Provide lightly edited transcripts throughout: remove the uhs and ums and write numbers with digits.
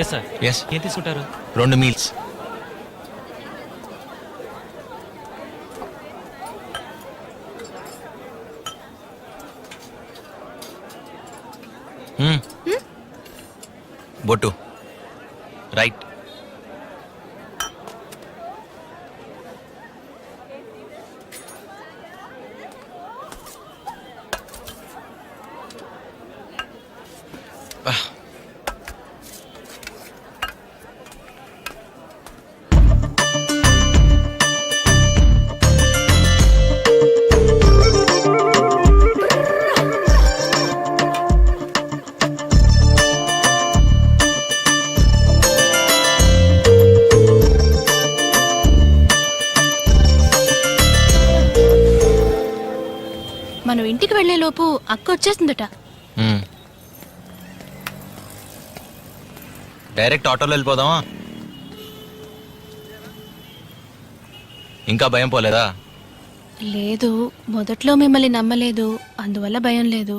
Yes sir. Yes. ఏం తీసుకుంటారు? 2 meals. బొట్టు రైట్. మనం ఇంటికి వెళ్లే లోపు అక్క వచ్చేసిందట. డైరెక్ట్ ఆటోలో వెళ్ళిపోదామా? ఇంకా భయం పోలేదా? లేదు, మొదట్లో మిమ్మల్ని నమ్మలేదు, అందువల్ల భయం లేదు.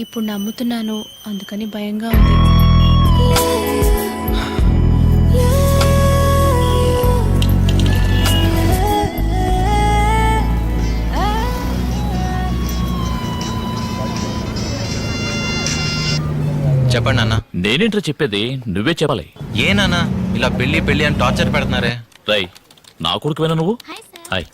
ఇప్పుడు నమ్ముతున్నాను, అందుకని భయంగా ఉంది. చెప్పండి నాన్న. నేనేంటో చెప్పేది, నువ్వే చెప్పాలి. ఏ నాన్న ఇలా పెళ్లి పెళ్లి అని టార్చర్ పెడుతున్నారే? రై, నా కొడుకువేనా నువ్వు? హాయ్.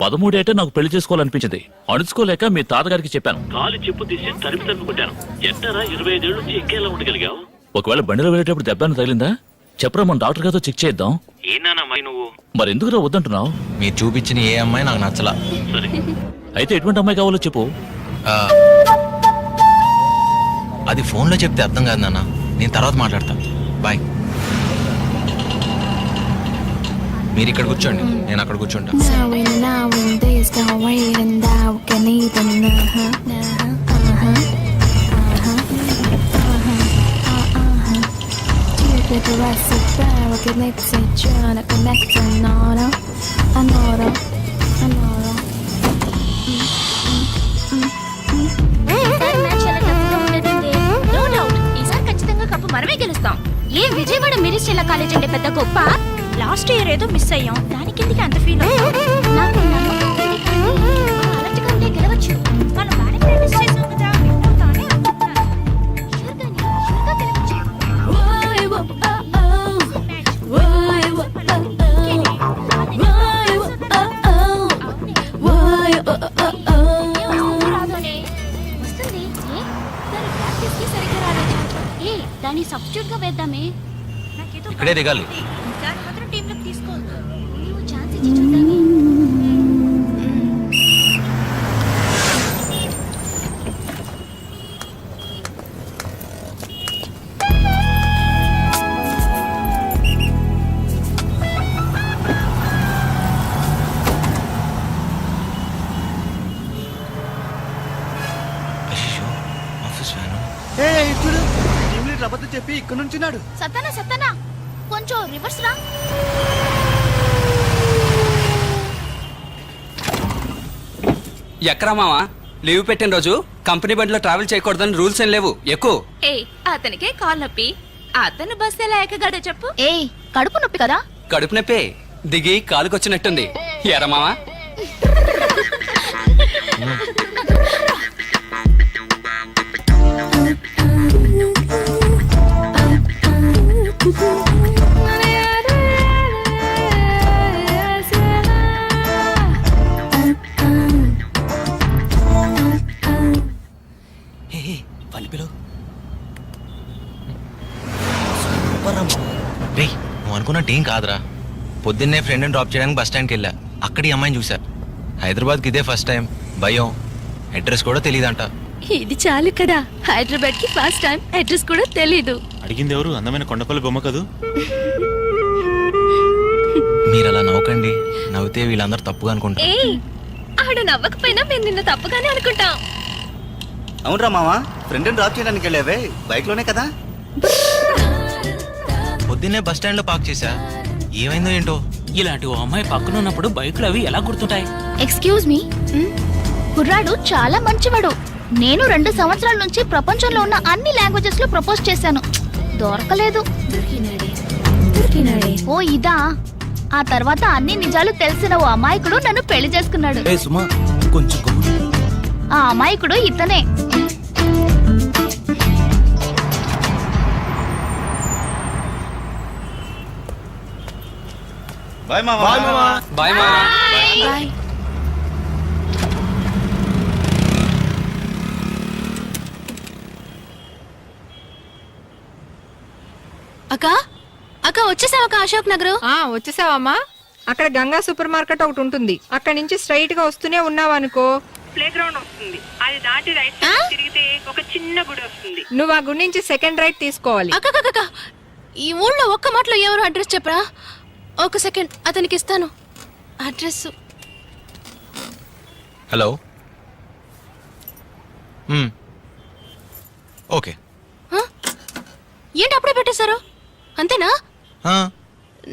13 ఏటే నాకు పెళ్లి చేసుకోవాలనిపించింది. అణుచుకోలేక మీ తాతగారికి చెప్పాను. కాలు చెప్పు తీసి తరిమి కొట్టాను. ఎంతరా 25 ఏళ్ళు నుంచి ఎక్కేలా ఉండగలిగావు? ఒకవేళ బండిలో వెళ్ళేటప్పుడు దెబ్బను తగిలిందా చెప్పరా, మన డాక్టర్ గారితో చెక్ చేద్దాం. నువ్వు మరి ఎందుకురా వద్దంటున్నావు? మీరు చూపించిన ఏ అమ్మాయి నాకు నచ్చలా. సరే, అయితే ఎటువంటి అమ్మాయి కావాలో చెప్పు. అది ఫోన్లో చెప్తే అర్థం కాదు నాన్న, నేను తర్వాత మాట్లాడతా. బాయ్. మీరు ఇక్కడ కూర్చోండి, నేను అక్కడ కూర్చుంటా. మనమే గెలుస్తాం. ఏ విజయవాడ మిరిస్టెల్లా కాలేజ్ అంటే పెద్ద గొప్ప. లాస్ట్ ఇయర్ ఏదో మిస్ అయ్యాం, దానికి ఎందుకు అంత ఫీల్ నాకు అలర్ట్గా ఉంటే గెలవచ్చు. మనం బాగా ప్రాక్టీస్ చేసాం కదా, వింటానే వస్తుంది. దాని ప్రాక్టీస్ కి సరిగ్గా రాలేదు. దాన్ని సబ్స్టిట్యూట్ గా వేద్దామే. ఇక్కడే దిగాలి. దాని మాత్రం టీమ్ లోకి తీసుకోవద్దు. నువ్వు ఛాన్స్ ఇచ్చి చూద్దామే. Office van. చూడు, అబద్ధం చెప్పి ఇక్కడ నుంచున్నాడు. సత్తనా సత్తనా, కొంచెం రివర్స్ రా. ఎక్కరా మావా, లీవ్ పెట్టిన రోజు కంపెనీ బండిలో ట్రావెల్ చేయకూడదని రూల్స్ ఏం లేవు. ఎక్కువ. అతనికే కాల్ నొప్పి, అతను బస్ ఎలా ఎక్కగాడో చెప్పు. కడుపు నొప్పి కదా? కడుపు నొప్పి దిగి కాలుకొచ్చినట్టుంది. ఎరా మావా. రేయ్, నువ్వు అనుకున్నట్టు ఏం కాదురా. పొద్దున్నే ఫ్రెండ్ని డ్రాప్ చేయడానికి బస్ స్టాండ్కి వెళ్ళా. అక్కడ ఈ అమ్మాయిని చూసా. హైదరాబాద్కి ఇదే ఫస్ట్ టైం. భయం, అడ్రస్ కూడా తెలియదంట. ఇది చాలు కదా, హైదరాబాద్ కి ఫస్ట్ టైం, అడ్రస్ కూడా తెలీదు. అడిగింది ఎవరు? అందమైన కొండపల్లి బొమ్మ కదూ. మీరు అలా నవ్వకండి, నవ్వితే వీళ్ళందరూ తప్పుగా అనుకుంటారు. ఆడ నవ్వకపోయినా మేము నిన్ను తప్పుగానే అనుకుంటాం. అవునరా మావా, ఫ్రెండ్ని డ్రాప్ చేయడానికి వెళ్ళావే బైక్ లోనే కదా? పొద్దున్నే బస్ స్టాండ్ లో పార్క్ చేశా. ఏమైందో ఏంటో. ఇలాంటి ఓ అమ్మాయి పక్కన ఉన్నప్పుడు బైకులు అవి ఎలా గుర్తుంటాయి? ఎక్స్క్యూజ్ మీ, కుర్రాడు చాలా మంచివాడు. నేను 2 సంవత్సరాల నుంచి ప్రపంచంలో ఉన్న అన్ని లాంగ్వేజెస్ లో ప్రపోజ్ చేశాను. దొరకలేదు. ఓ ఇదా? ఆ తర్వాత అన్ని నిజాలు తెలిసిన ఓ అమాయకుడు నన్ను పెళ్లి చేసుకున్నాడు. ఏ సుమా కొంచెం ఆ అమాయకుడు ఇతనే. బాయ్ మామా. బాయ్ మా బాయ్. అక్క అక్క వచ్చేసావక్క అశోక్ నగర్. వచ్చేసావమ్మా. అక్కడ గంగా సూపర్ మార్కెట్ ఒకటి ఉంటుంది. అక్కడ నుంచి స్ట్రైట్ గా వస్తూనే ఉన్నావనుకో ప్లే గ్రౌండ్ వస్తుంది. అది దాటి రైట్ సైడ్ తిరిగితే ఒక చిన్న గుడి వస్తుంది. నువ్వు ఆ గుడి నుంచి సెకండ్ రైట్ తీసుకోవాలి. అక్క ఈ ఊళ్ళో ఒక్క మాటలో ఎవరు అడ్రస్ చెప్పరా? ఒక సెకండ్ అతనికి ఇస్తాను అడ్రస్. Hello okay. ఏంటి అప్పుడే పెట్టేశారు? అంతేనా?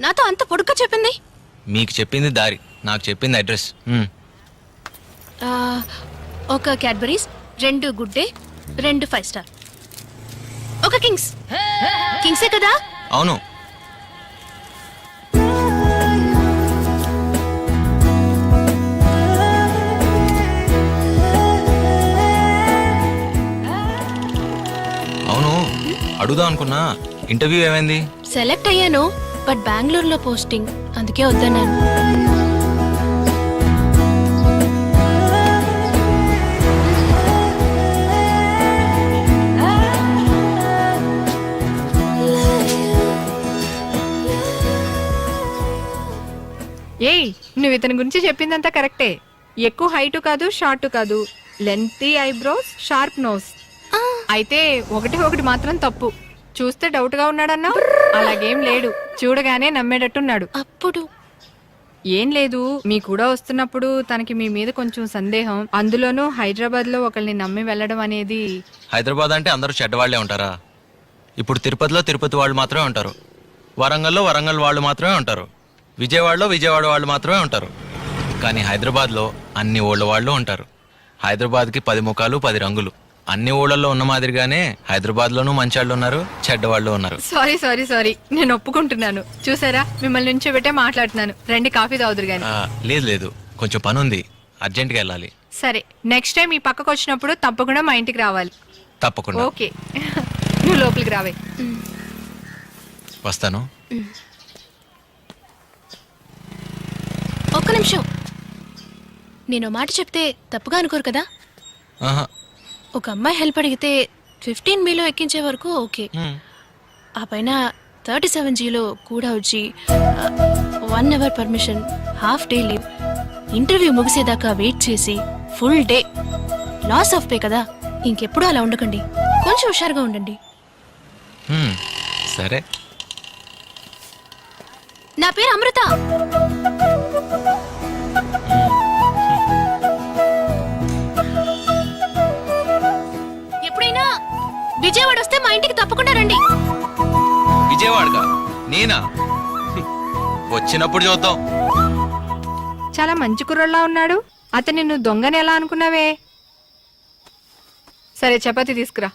నాతో అంత పొడుగ్గా చెప్పింది. మీకు చెప్పింది దారి, నాకు చెప్పింది అడ్రస్. ఒక క్యాడ్బరీస్, 2 గుడ్ డే, 2 5 స్టార్, ఒక కింగ్సే కదా? అవును. అవును అడుగుదాం అనుకున్నా, ఇంటర్వ్యూ ఏమైంది? సెలెక్ట్ అయ్యాను, బట్ బెంగళూరులో పోస్టింగ్, అందుకే వద్దన్నాను. ఏయ్, నువ్వు ఇతని గురించి చెప్పిందంతా కరెక్టే. ఎక్కువ హైట్ కాదు, షార్ట్ కాదు, లెంతీ ఐబ్రోస్, షార్ప్ నోస్. అయితే ఒకటి మాత్రం తప్పు. చూస్తే డౌట్ గా ఉన్నాడన్నా? అలాగేం లేడు, చూడగానే నమ్మేటట్టున్నాడు. అప్పుడు ఏం లేదు, మీ కూడా వస్తున్నప్పుడు తనకి మీ మీద కొంచెం సందేహం. అందులోనూ హైదరాబాద్ లో ఒకరిని నమ్మి వెళ్ళడం అనేది. హైదరాబాద్ అంటే అందరూ చెడ్డవాళ్లే ఉంటారా? ఇప్పుడు తిరుపతిలో తిరుపతి వాళ్ళు మాత్రమే ఉంటారు, వరంగల్లో వరంగల్ వాళ్ళు మాత్రమే ఉంటారు, విజయవాడలో విజయవాడ వాళ్ళు మాత్రమే ఉంటారు. కానీ హైదరాబాద్లో అన్ని ఊళ్ళ వాళ్ళు ఉంటారు. హైదరాబాద్కి 10 ముఖాలు 10 రంగులు. అన్ని ఊళ్ళల్లో ఉన్న మాదిరిగానే హైదరాబాద్లోనూ మంచాళ్ళు ఉన్నారు, చెడ్డవాళ్ళు ఉన్నారు. సారీ, నేను ఒప్పుకుంటున్నాను. చూసారా, మిమ్మల్ని నుంచో పెట్టే మాట్లాడుతున్నాను. రండి, కాఫీ తాగుదురు గాని. లేదు, కొంచెం పని ఉంది, అర్జెంట్గా వెళ్ళాలి. సరే, నెక్స్ట్ టైం ఈ పక్కకు వచ్చినప్పుడు తప్పకుండా మా ఇంటికి రావాలి. తప్పకుండా. ఓకే, నువ్వు లోపలికి రావే. వస్తాను. ఒక్క నిమిషం, నేను మాట చెప్తే తప్పుగా అనుకోరు కదా? ఆహా. ఒక అమ్మాయి హెల్ప్ అడిగితే 15Bలో ఎక్కించే వరకు ఓకే. ఆ పైన 37Gలో కూడా వచ్చి 1 hour permission, half day leave, interview ముగిసేదాకా వెయిట్ చేసి full day, loss of pay కదా. ఇంకెప్పుడు అలా ఉండకండి, కొంచెం హుషారుగా ఉండండి. సరే. నా పేరు అమృత. ఎప్పుడైనా విజయవాడ వస్తే మా ఇంటికి తప్పకుండా రండి. విజయవాడగా? నేనా? వచ్చినప్పుడు చూద్దాం. చాలా మంచి కుర్రలా ఉన్నాడు. అతన్ని నువ్వు దొంగని ఎలా అనుకున్నావే? సరే, చపాతి తీసుకురా.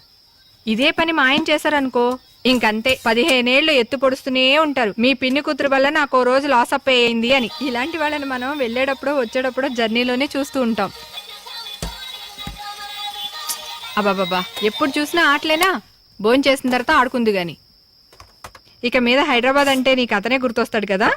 ఇదే పని మా ఆయన చేశారనుకో, ఇంకంతే, 15 ఏళ్ళు ఎత్తు పొడుస్తూనే ఉంటారు. మీ పిన్ని కూతురు వల్ల నాకు ఓ రోజు లాస్ అప్ అయ్యింది అని. ఇలాంటి వాళ్ళని మనం వెళ్ళేటప్పుడు వచ్చేటప్పుడు జర్నీలోనే చూస్తూ ఉంటాం. అబ్బాబాబా, ఎప్పుడు చూసినా ఆటలేనా? భోజనం చేసిన తర్వాత ఆడుకుంది గాని. ఇక మీద హైదరాబాద్ అంటే నీకు అతనే గుర్తొస్తాడు కదా.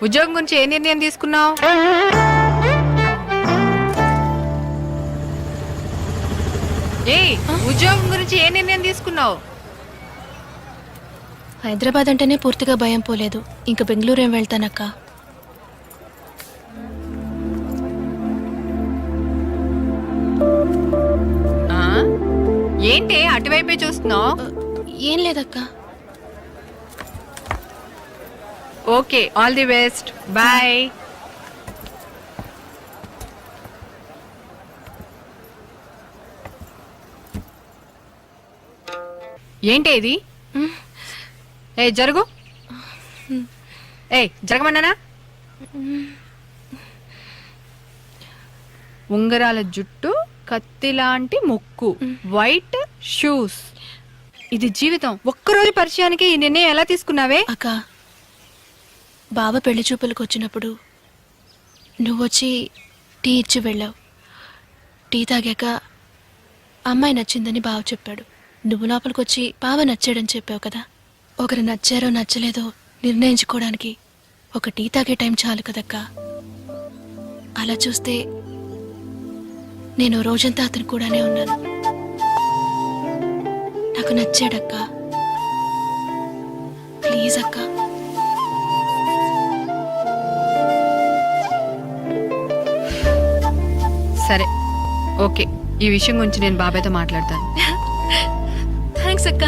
ఉద్యోగం గురించి ఏ నిర్ణయం తీసుకున్నావు? ఉద్యోగం గురించి ఏ నిర్ణయం తీసుకున్నావు? హైదరాబాద్ అంటేనే పూర్తిగా భయం పోలేదు, ఇంక బెంగళూరు ఏం వెళ్తానక్క. ఏంటి అటువైపే చూస్తున్నావు? ఏం లేదక్క. Okay, all the best, bye. ఏంటి ఇది? ఏ జరుగు. ఏ జరగమన్నానా? ఉంగరాల జుట్టు, కత్తి లాంటి ముక్కు, వైట్ షూస్. ఇది జీవితం. ఒక్కరోజు పరిచయానికి ఈ నిర్ణయం ఎలా తీసుకున్నావే? అక్క, బావ పెళ్లి చూపులకు వచ్చినప్పుడు నువ్వొచ్చి టీ ఇచ్చి వెళ్ళావు. టీ తాగాక అమ్మాయి నచ్చిందని బావ చెప్పాడు. నువ్వు లోపలికి వచ్చి బావ నచ్చాడని చెప్పావు కదా. ఒకరు నచ్చారో నచ్చలేదో నిర్ణయించుకోవడానికి ఒక టీ తాగే టైం చాలు కదక్కా. అలా చూస్తే నేను రోజంతా అతను కూడానే ఉన్నాను. నాకు నచ్చాడక్కా. ప్లీజ్ అక్క. సరే, ఓకే. ఈ విషయం గురించి నేను బాబాయ్తో మాట్లాడతాను. థ్యాంక్స్ అక్క.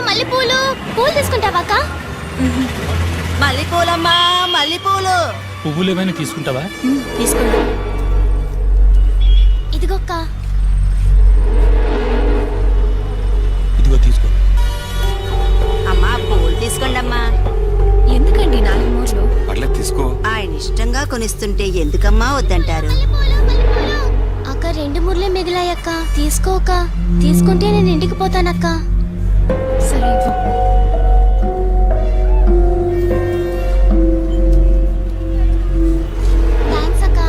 మల్లెపూలు పూలు తీసుకుంటావా అక్క? మల్లెపూలమ్మా మల్లెపూలు. పువ్వులు ఏమైనా తీసుకుంటావా? తీసుకుంటా. ఇదిగో అక్క. ఇదిగో తీసుకో. అమ్మా పూలు తీసుకోండి అమ్మా. ఎందుకండి 4 మూరలు? పర్లేదు తీసుకో. ఆయన ఇష్టంగా కొనిస్తుంటే ఎందుకమ్మా వద్దంటారు? అక్క 2 మూరలే మిగిలాయక్క. తీసుకోక. తీసుకుంటే నేను ఇంటికి పోతానక్క. సరే ఇవ్వు. థ్యాంక్స్ అక్క.